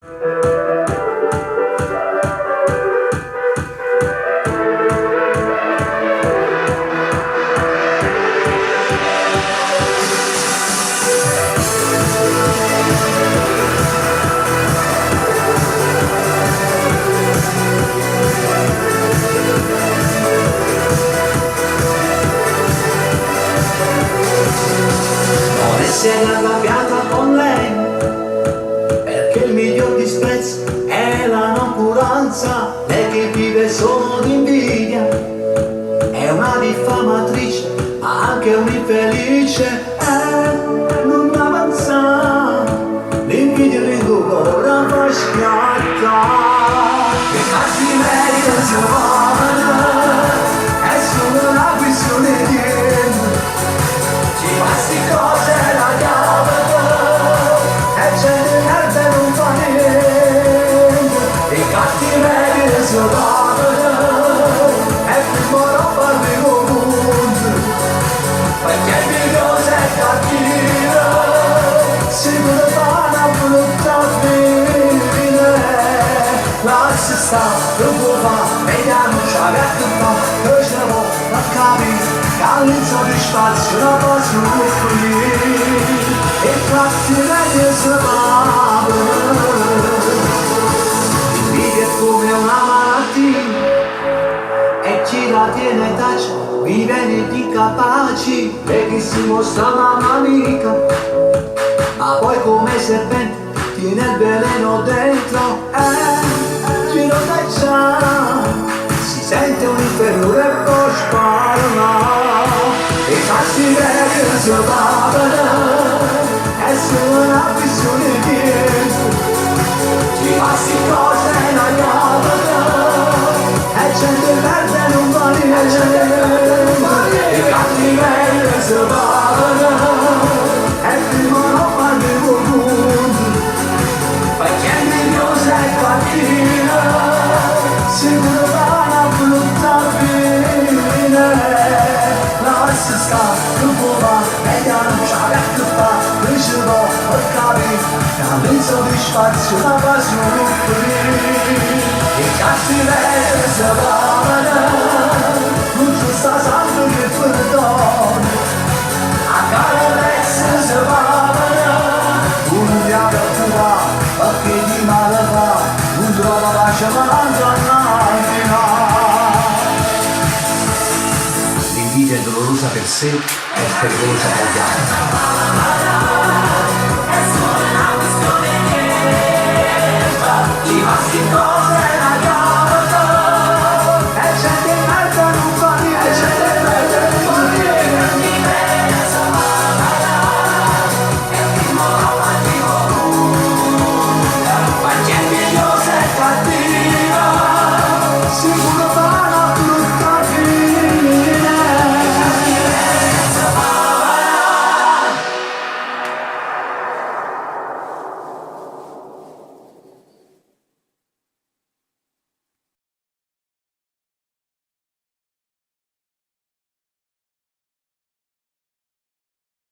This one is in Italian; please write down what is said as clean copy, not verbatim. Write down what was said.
Essere arrabbiata con lei perché il miglior disprezzo è la noncuranza. Lei che vive solo d'invidia è una diffamatrice ma anche un'infelice. Non avanza, l'invidia e l'ingolore ora fa schiattare. Che cattiveria si vuole, è solo una questione di ci passi cose la chiave e c'è di merda e non fa niente. I cattiveria si vuole, è primo non farmi confuso, perché mi cose è cattiva, sicuro fa una brutta fine. Lascia stare, non può fare, vediamo c'ha che fa, che ce ne può a capire. All'insoddisfazio la posso offrire e cattiveria si va. L'invidia è come una malattia e chi la tiene tace vive negli incapaci. Lei che si mostra mamma amica ma poi come serpente tiene il veleno dentro. Chi lo taccia si sente un inferiore e poi spara. I cattiveria si va, è solo una questione di tempo. Ci passi cose la chiave e gente verde non vale niente. I cattiveria si va, è primo non farmi confuso, perché mi cosa è cattiva, sicuro va una brutta fine. Lascia stare, non può fare, vediamo c'ha che fa, ricevo per capire, dall'insoddisfazio la passione offrire. I cattiveria si va, non ci sta santo che perdona, a carezza si va, un diavolo tua, perché di male fa, non trova la ciamanza a L'invidia è dolorosa per sé e pericolosa per gli altri.